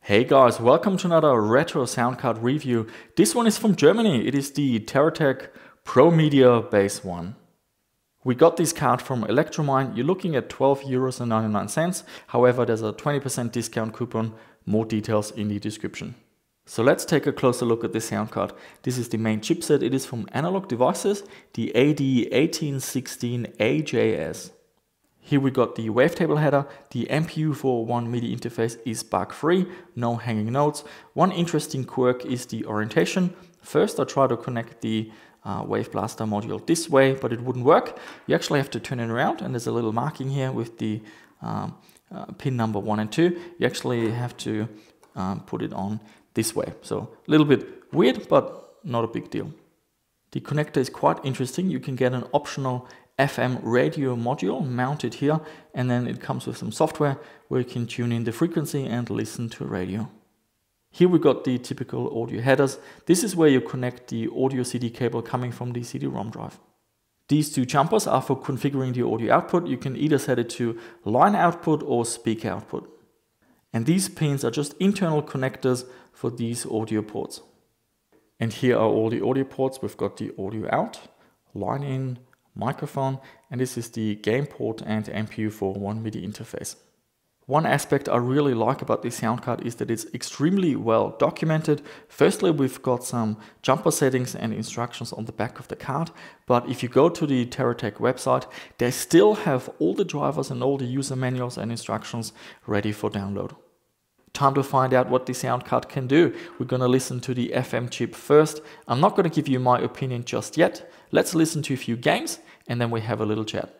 Hey guys, welcome to another retro sound card review. This one is from Germany. It is the TERRATEC Promedia base one. We got this card from Electromine. You're looking at €12.99. However, there's a 20% discount coupon. More details in the description. So let's take a closer look at this sound card. This is the main chipset. It is from Analog Devices, the AD1816AJS. Here we got the wavetable header. The MPU for one MIDI interface is bug-free, no hanging notes. One interesting quirk is the orientation. First I tried to connect the Wave Blaster module this way, but it wouldn't work. You actually have to turn it around, and there's a little marking here with the pin number 1 and 2. You actually have to put it on this way. So a little bit weird, but not a big deal. The connector is quite interesting. You can get an optional FM radio module mounted here, and then it comes with some software where you can tune in the frequency and listen to radio. Here we got the typical audio headers. This is where you connect the audio CD cable coming from the CD-ROM drive. These two jumpers are for configuring the audio output. You can either set it to line output or speaker output. And these pins are just internal connectors for these audio ports. And here are all the audio ports. We've got the audio out, line in, microphone, and this is the gain port and MPU for one MIDI interface. One aspect I really like about this sound card is that it's extremely well documented. Firstly, we've got some jumper settings and instructions on the back of the card, but if you go to the TERRATEC website, they still have all the drivers and all the user manuals and instructions ready for download. Time to find out what the sound card can do. We're going to listen to the FM chip first. I'm not going to give you my opinion just yet. Let's listen to a few games and then we have a little chat.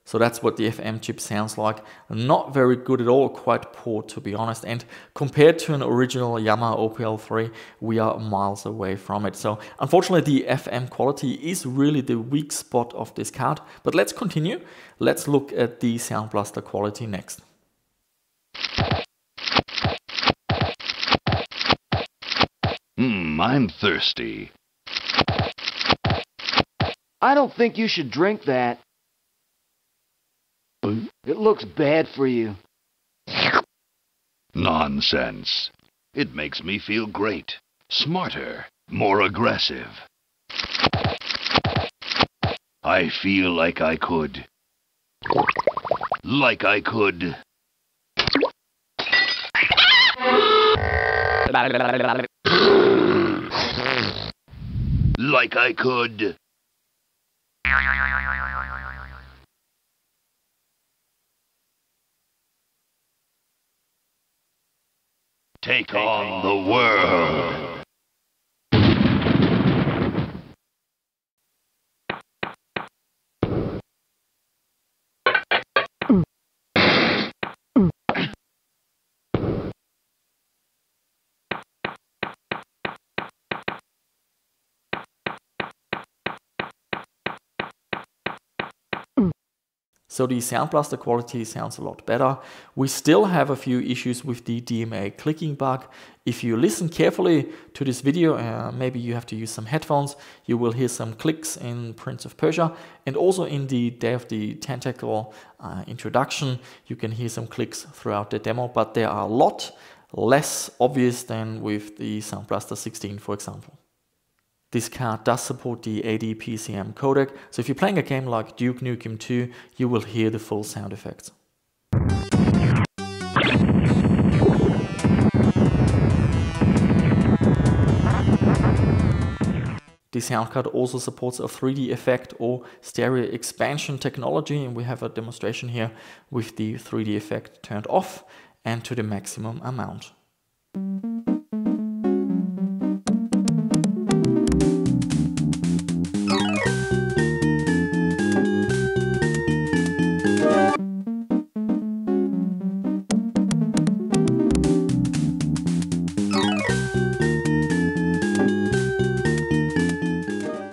So that's what the FM chip sounds like. Not very good at all, quite poor to be honest. And compared to an original Yamaha OPL3, we are miles away from it. So unfortunately the FM quality is really the weak spot of this card. But let's continue. Let's look at the Sound Blaster quality next. I'm thirsty. I don't think you should drink that. It looks bad for you. Nonsense. It makes me feel great. Smarter. More aggressive. I feel like I could. Like I could. Like I could. Take on the world. So the Sound Blaster quality sounds a lot better. We still have a few issues with the DMA clicking bug. If you listen carefully to this video, maybe you have to use some headphones, you will hear some clicks in Prince of Persia, and also in the Day of the Tentacle introduction, you can hear some clicks throughout the demo, but they are a lot less obvious than with the Sound Blaster 16, for example. This card does support the AD-PCM codec, so if you're playing a game like Duke Nukem 2, you will hear the full sound effects. The sound card also supports a 3D effect or stereo expansion technology, and we have a demonstration here with the 3D effect turned off and to the maximum amount.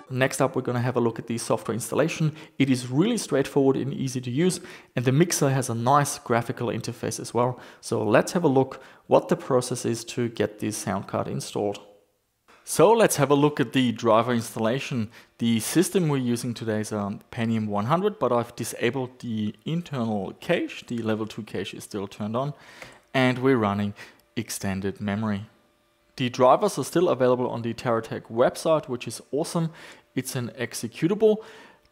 Next up, we're going to have a look at the software installation. It is really straightforward and easy to use, and the mixer has a nice graphical interface as well. So let's have a look what the process is to get this sound card installed. So let's have a look at the driver installation. The system we're using today is a Pentium 100, but I've disabled the internal cache. The level 2 cache is still turned on, and we're running extended memory. The drivers are still available on the TERRATEC website, which is awesome. It's an executable.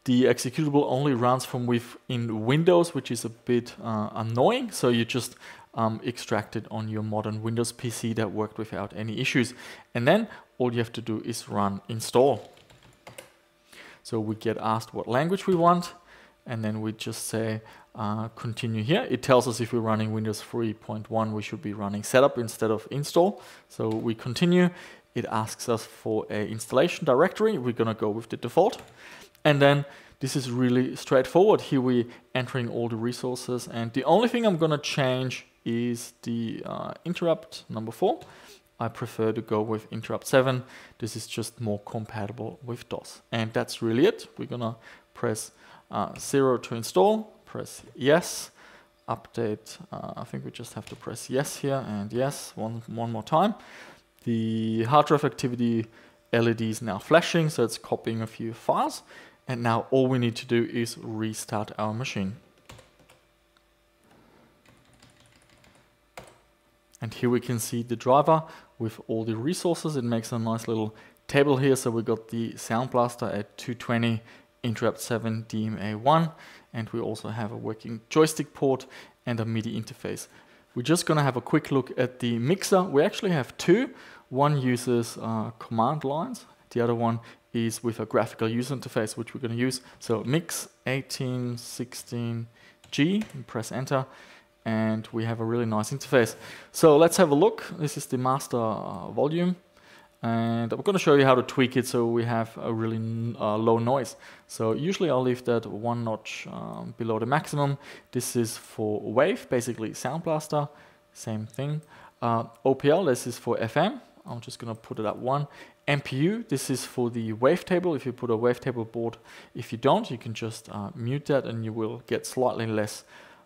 The executable only runs from within Windows, which is a bit annoying. So you just extract it on your modern Windows PC that worked without any issues. And then all you have to do is run install. So we get asked what language we want, and then we just say continue here. It tells us if we're running Windows 3.1, we should be running setup instead of install. So we continue. It asks us for an installation directory. We're going to go with the default. And then this is really straightforward. Here we're entering all the resources. And the only thing I'm going to change is the interrupt number 4. I prefer to go with interrupt 7. This is just more compatible with DOS. And that's really it. We're going to press 0 to install. Press yes. Update. I think we just have to press yes here and yes one more time. The hard drive activity LED is now flashing, so it's copying a few files. And now all we need to do is restart our machine. And here we can see the driver with all the resources. It makes a nice little table here. So we got the Sound Blaster at 220, interrupt 7, DMA1, and we also have a working joystick port and a MIDI interface. We're just going to have a quick look at the mixer. We actually have two. One uses command lines. The other one is with a graphical user interface, which we're going to use. So mix 1816G, and press enter, and we have a really nice interface. So let's have a look. This is the master volume, and I'm going to show you how to tweak it so we have a really low noise. So usually I'll leave that one notch below the maximum. This is for wave, basically Sound Blaster, same thing. OPL, this is for FM. I'm just going to put it at 1. MPU, this is for the wavetable. If you put a wavetable board, if you don't, you can just mute that and you will get slightly less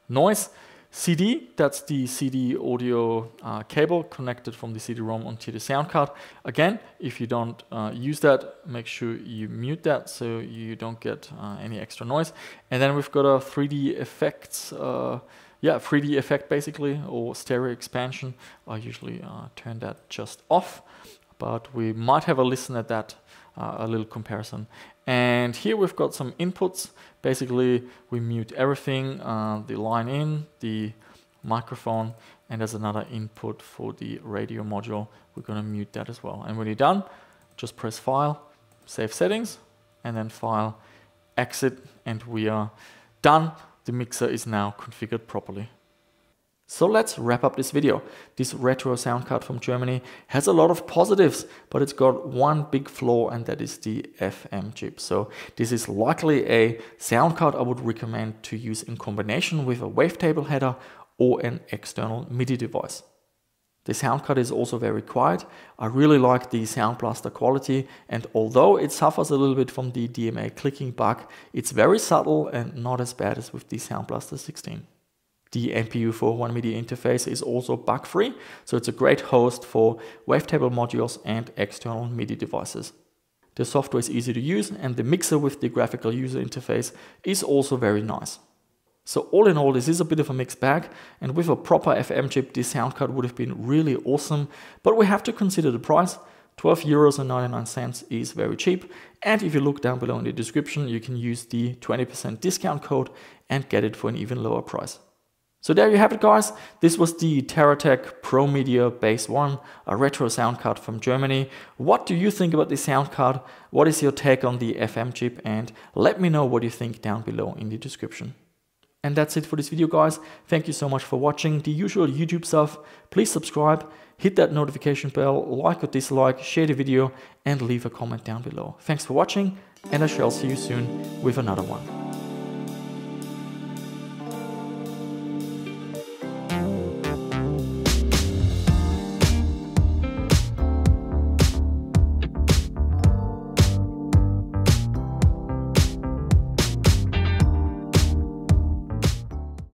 noise. CD, that's the CD audio cable connected from the CD-ROM onto the sound card. Again, if you don't use that, make sure you mute that so you don't get any extra noise. And then we've got a 3D effects, 3D effect basically, or stereo expansion. I usually turn that just off, but we might have a listen at that, a little comparison. And here we've got some inputs. Basically, we mute everything, the line in, the microphone, and there's another input for the radio module. We're going to mute that as well. And when you're done, just press File, Save Settings, and then File, Exit, and we are done. The mixer is now configured properly. So let's wrap up this video. This retro sound card from Germany has a lot of positives, but it's got one big flaw, and that is the FM chip. So this is likely a sound card I would recommend to use in combination with a wavetable header or an external MIDI device. The sound card is also very quiet. I really like the Sound Blaster quality, and although it suffers a little bit from the DMA clicking bug, it's very subtle and not as bad as with the Sound Blaster 16. The MPU401 MIDI interface is also bug-free, so it's a great host for wavetable modules and external MIDI devices. The software is easy to use, and the mixer with the graphical user interface is also very nice. So all in all, this is a bit of a mixed bag, and with a proper FM chip, this sound card would have been really awesome, but we have to consider the price. €12.99 is very cheap. And if you look down below in the description, you can use the 20% discount code and get it for an even lower price. So there you have it, guys. This was the TERRATEC Promedia Base 1, a retro sound card from Germany. What do you think about this sound card? What is your take on the FM chip? And let me know what you think down below in the description. And that's it for this video, guys. Thank you so much for watching. The usual YouTube stuff. Please subscribe, hit that notification bell, like or dislike, share the video, and leave a comment down below. Thanks for watching, and I shall see you soon with another one.